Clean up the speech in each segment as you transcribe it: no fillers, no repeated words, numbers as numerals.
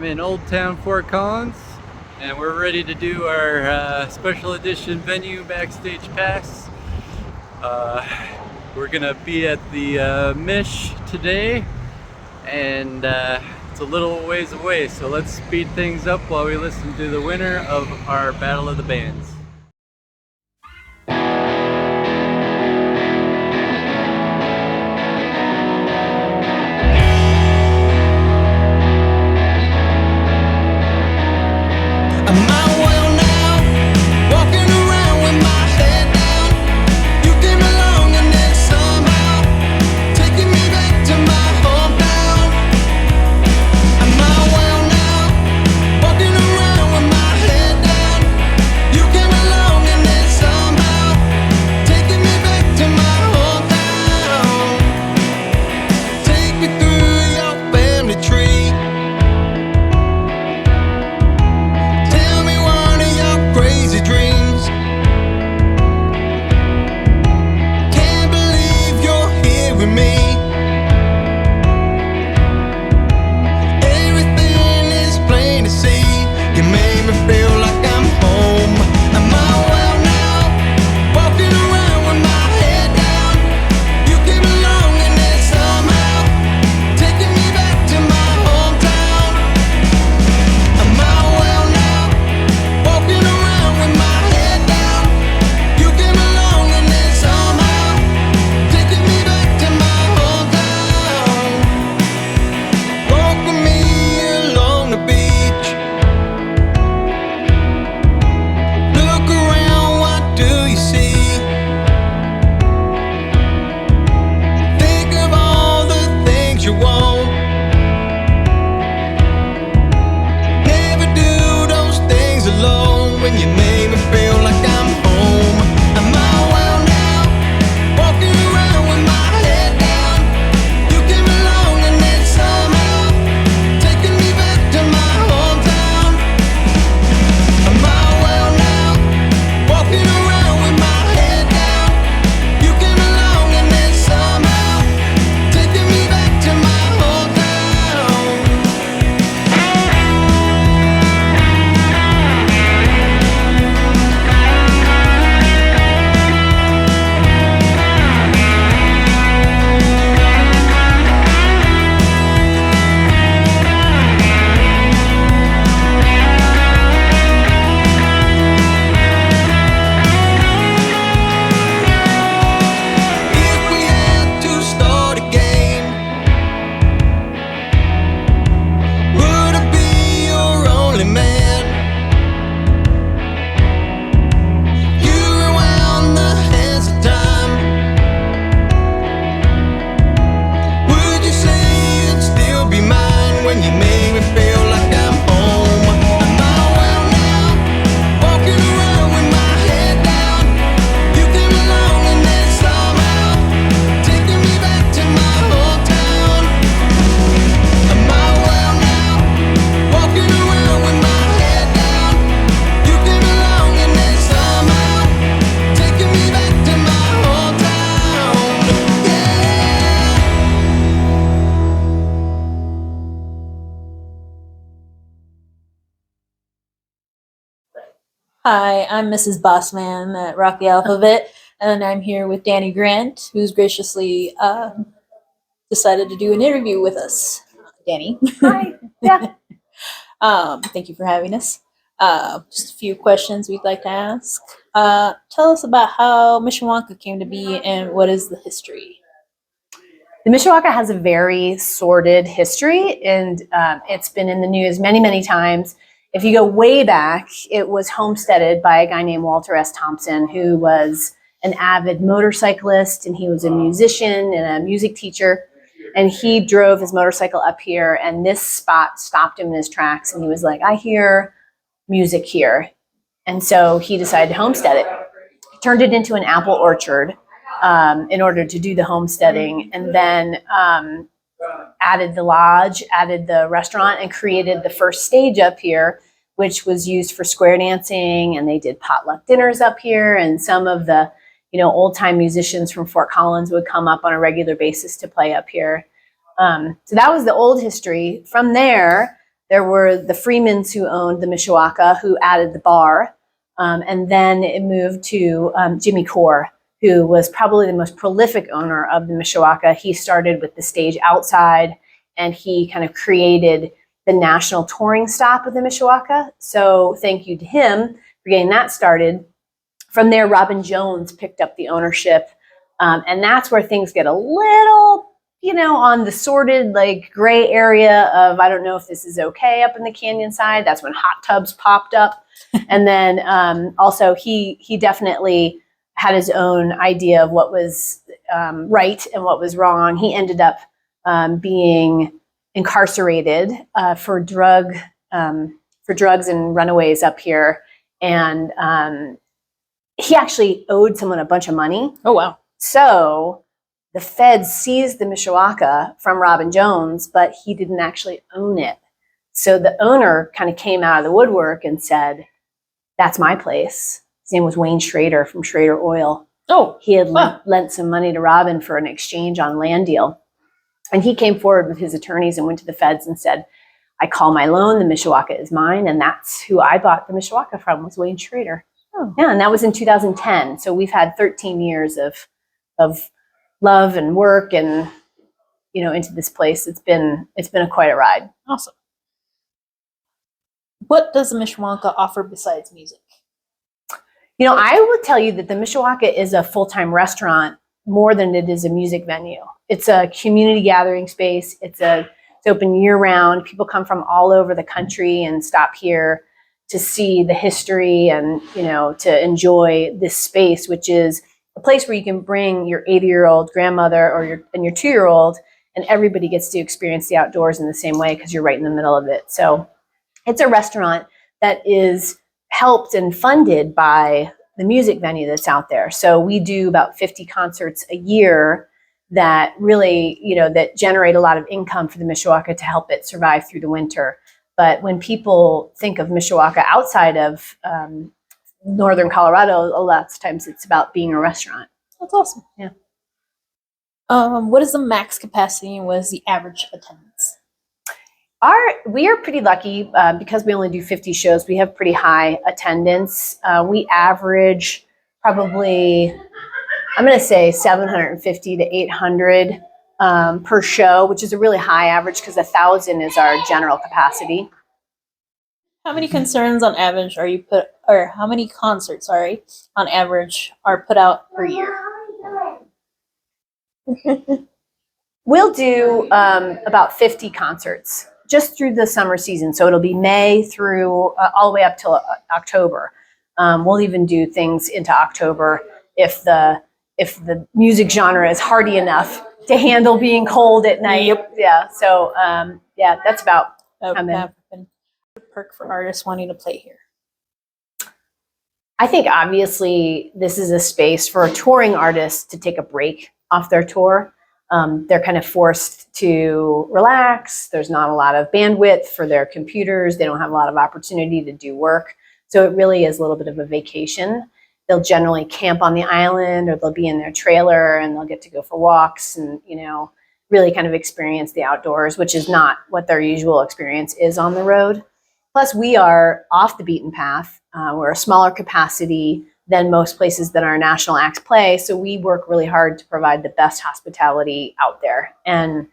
I'm in Old Town Fort Collins, and we're ready to do our special edition venue Backstage Pass. We're gonna be at the Mish today, and it's a little ways away, so let's speed things up while we listen to the winner of our Battle of the Bands. Hi, I'm Mrs. Bossman at Rock the Alphabet, and I'm here with Danny Grant, who's graciously decided to do an interview with us. Danny. Hi. Yeah. Thank you for having us. Just a few questions we'd like to ask. Tell us about how Mishawaka came to be and what is the history? The Mishawaka has a very sordid history, and it's been in the news many, many times. If you go way back, it was homesteaded by a guy named Walter S. Thompson, who was an avid motorcyclist, and he was a musician and a music teacher. And he drove his motorcycle up here, and this spot stopped him in his tracks, and he was like, I hear music here. And so he decided to homestead it. He turned it into an apple orchard in order to do the homesteading, and then added the lodge, added the restaurant, and created the first stage up here, which was used for square dancing, and they did potluck dinners up here, and some of the old-time musicians from Fort Collins would come up on a regular basis to play up here. So that was the old history. From there There were the Freemans who owned the Mishawaka, who added the bar. And then it moved to Jimmy Core, who was probably the most prolific owner of the Mishawaka. He started with the stage outside, and he kind of created the national touring stop of the Mishawaka. So thank you to him for getting that started. From there, Robin Jones picked up the ownership. And that's where things get a little, on the sordid, like gray area of, I don't know if this is okay up in the canyon side. That's when hot tubs popped up. And then also he definitely had his own idea of what was right and what was wrong. He ended up being incarcerated for drugs and runaways up here. And he actually owed someone a bunch of money. Oh, wow. So the feds seized the Mishawaka from Robin Jones, but he didn't actually own it. So the owner kind of came out of the woodwork and said, that's my place. His name was Wayne Schrader from Schrader Oil. Oh, he had lent some money to Robin for an exchange on land deal. And he came forward with his attorneys and went to the feds and said, I call my loan, the Mishawaka is mine. And that's who I bought the Mishawaka from, was Wayne Schrader. Oh. Yeah, and that was in 2010. So we've had 13 years of love and work and, into this place. It's been quite a ride. Awesome. What does the Mishawaka offer besides music? I would tell you that the Mishawaka is a full-time restaurant more than it is a music venue. It's a community gathering space. It's open year-round. People come from all over the country and stop here to see the history and, to enjoy this space, which is a place where you can bring your 80-year-old grandmother or your 2-year-old, and everybody gets to experience the outdoors in the same way because you're right in the middle of it. So it's a restaurant that is helped and funded by the music venue that's out there. So we do about 50 concerts a year that really, that generate a lot of income for the Mishawaka to help it survive through the winter. But when people think of Mishawaka outside of northern Colorado, a lot of times it's about being a restaurant. That's awesome. Yeah. What is the max capacity and what is the average attendance? We are pretty lucky because we only do 50 shows. We have pretty high attendance. We average probably, I'm going to say 750 to 800 per show, which is a really high average because 1,000 is our general capacity. How many concerns on average how many concerts, on average are put out per year? We'll do about 50 concerts just through the summer season. So it'll be May through all the way up till October. We'll even do things into October if the music genre is hardy enough to handle being cold at night. Yep. Yeah. So that's about how many. Perk for artists wanting to play here. I think obviously this is a space for touring artists to take a break off their tour. They're kind of forced to relax. There's not a lot of bandwidth for their computers. They don't have a lot of opportunity to do work. So it really is a little bit of a vacation. They'll generally camp on the island or they'll be in their trailer and they'll get to go for walks and, really kind of experience the outdoors, which is not what their usual experience is on the road. Plus, we are off the beaten path. We're a smaller capacity than most places that our national acts play. So we work really hard to provide the best hospitality out there. And,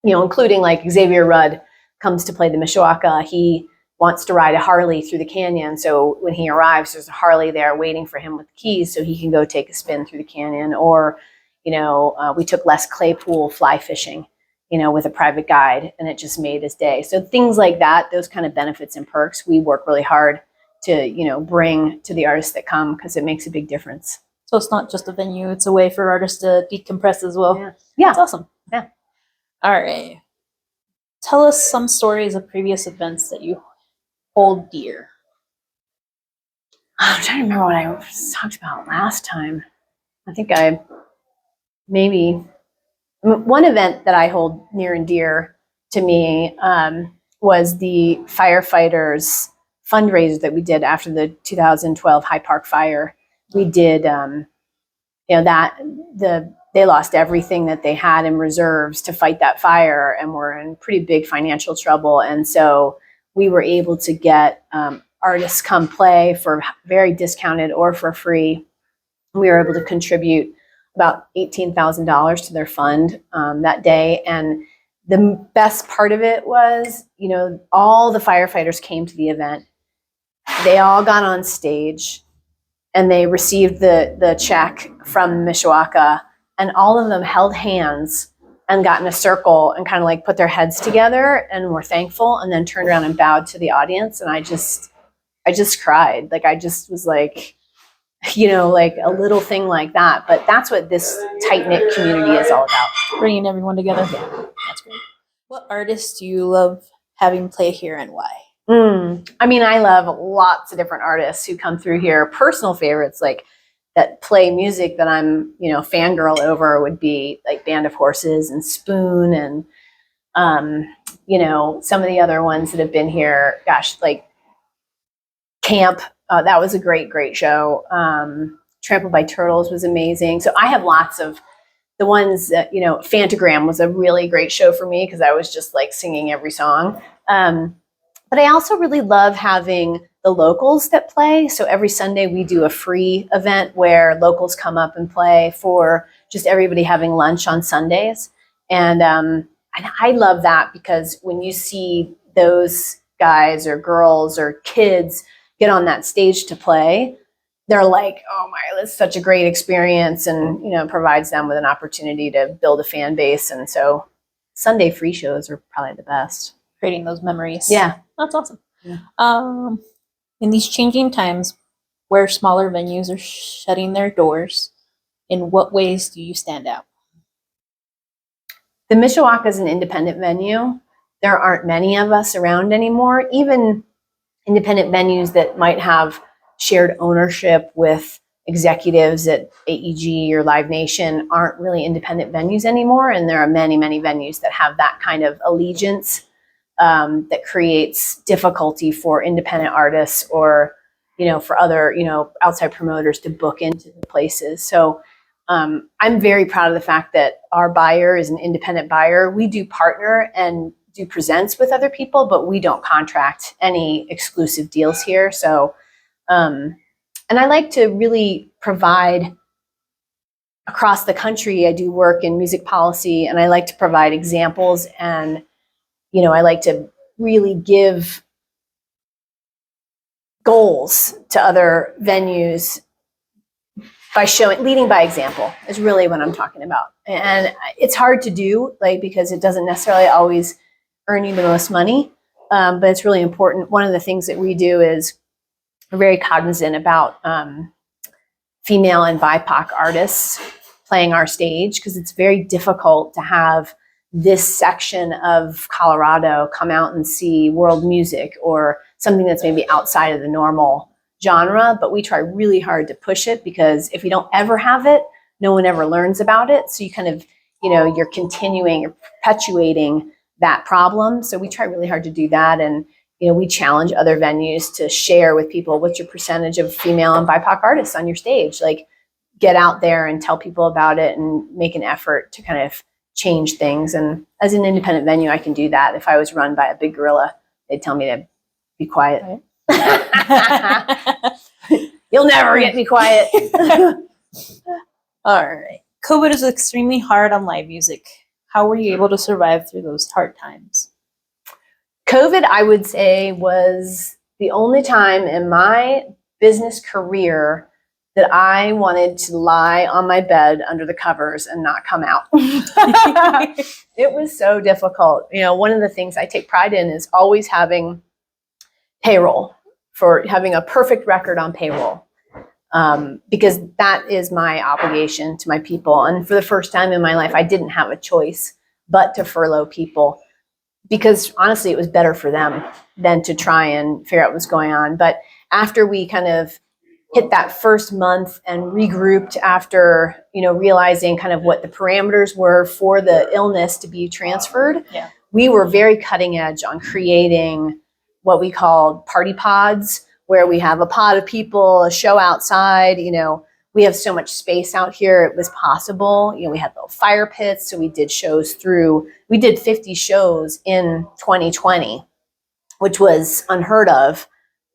including like Xavier Rudd comes to play the Mishawaka. He wants to ride a Harley through the canyon. So when he arrives, there's a Harley there waiting for him with the keys so he can go take a spin through the canyon. Or, we took Les Claypool fly fishing, with a private guide, and it just made his day. So things like that, those kind of benefits and perks, we work really hard to, bring to the artists that come because it makes a big difference. So it's not just a venue, it's a way for artists to decompress as well. Yeah. That's awesome. Yeah. All right. Tell us some stories of previous events that you hold dear. I'm trying to remember what I talked about last time. I think one event that I hold near and dear to me was the firefighters fundraiser that we did after the 2012 High Park fire. We did, the they lost everything that they had in reserves to fight that fire and were in pretty big financial trouble. And so we were able to get artists come play for very discounted or for free. We were able to contribute about $18,000 to their fund that day. And the best part of it was, you know, all the firefighters came to the event. They all got on stage and they received the check from Mishawaka, and all of them held hands and got in a circle and kind of like put their heads together and were thankful, and then turned around and bowed to the audience. And I just cried. Like, I just was like, you know, like a little thing like that. But that's what this tight-knit community is all about. Bringing everyone together. Yeah, that's great. What artists do you love having play here, and why? I mean, I love lots of different artists who come through here. Personal favorites, like that play music that I'm, you know, fangirl over, would be like Band of Horses and Spoon, and you know, some of the other ones that have been here. Gosh, like Camp. That was a great show. Trampled by Turtles was amazing. So I have lots of the ones that, you know, Fantagram was a really great show for me because I was just like singing every song. But I also really love having the locals that play. So every Sunday we do a free event where locals come up and play for just everybody having lunch on Sundays. And I love that because when you see those guys or girls or kids get on that stage to play, they're like, oh my, that's such a great experience. And, you know, provides them with an opportunity to build a fan base. And so Sunday free shows are probably the best. Creating those memories. Yeah. That's awesome. Yeah. In these changing times where smaller venues are shutting their doors, in what ways do you stand out? The Mishawaka is an independent venue. There aren't many of us around anymore. Even independent venues that might have shared ownership with executives at AEG or Live Nation aren't really independent venues anymore. And there are many venues that have that kind of allegiance that creates difficulty for independent artists or, you know, for other, you know, outside promoters to book into the places. So I'm very proud of the fact that our buyer is an independent buyer. We do partner and do presents with other people, but we don't contract any exclusive deals here. So, and I like to really provide across the country. I do work in music policy, and I like to provide examples, and, you know, I like to really give goals to other venues by leading by example is really what I'm talking about. And it's hard to do, like, because it doesn't necessarily always earn you the most money, but it's really important. One of the things that we do is we're very cognizant about female and BIPOC artists playing our stage, because it's very difficult to have this section of Colorado come out and see world music or something that's maybe outside of the normal genre. But we try really hard to push it, because if you don't ever have it, no one ever learns about it. So you kind of, you know, you're perpetuating that problem. So we try really hard to do that. And, you know, we challenge other venues to share with people, what's your percentage of female and BIPOC artists on your stage? Like, get out there and tell people about it and make an effort to kind of change things. And as an independent venue, I can do that. If I was run by a big gorilla, they'd tell me to be quiet. Right. You'll never get me quiet. All right. COVID is extremely hard on live music. How were you able to survive through those hard times? COVID, I would say, was the only time in my business career that I wanted to lie on my bed under the covers and not come out. It was so difficult. You know, one of the things I take pride in is always having payroll, for having a perfect record on payroll, because that is my obligation to my people. And for the first time in my life, I didn't have a choice but to furlough people, because honestly, it was better for them than to try and figure out what's going on. But after we kind of hit that first month and regrouped after, you know, realizing kind of what the parameters were for the illness to be transferred, we were very cutting edge on creating what we called party pods, where we have a pod of people, a show outside. You know, we have so much space out here. It was possible. You know, we had little fire pits, so we did we did 50 shows in 2020, which was unheard of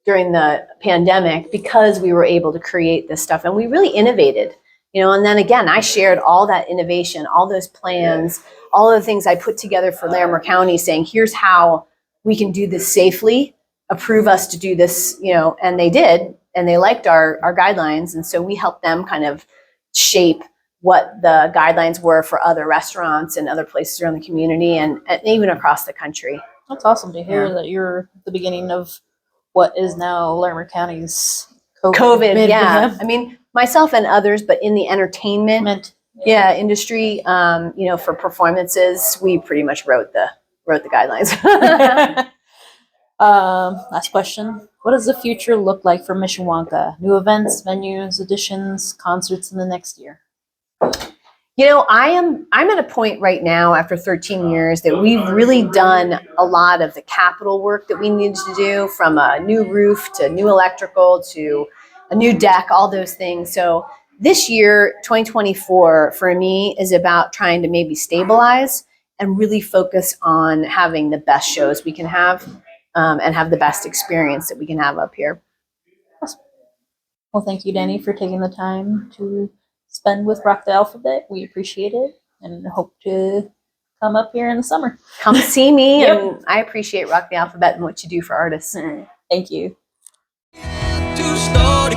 during the pandemic because we were able to create this stuff, and we really innovated. You know, and then again, I shared all that innovation, all those plans, all of the things I put together for Larimer County, saying, here's how we can do this safely, approve us to do this, you know, and they did, and they liked our guidelines. And so we helped them kind of shape what the guidelines were for other restaurants and other places around the community and even across the country. That's awesome to hear that you're the beginning of what is now Larimer County's COVID, yeah. I mean, myself and others, but in the entertainment industry, you know, for performances, we pretty much wrote the guidelines. Last question. What does the future look like for Mishawaka? New events, venues, additions, concerts in the next year? You know, I'm at a point right now after 13 years that we've really done a lot of the capital work that we needed to do, from a new roof to new electrical to a new deck, all those things. So this year, 2024, for me is about trying to maybe stabilize and really focus on having the best shows we can have, and have the best experience that we can have up here. Well, thank you, Danny, for taking the time to spend with Rock the Alphabet. We appreciate it and hope to come up here in the summer. Come see me. And I appreciate Rock the Alphabet and what you do for artists. Thank you. To start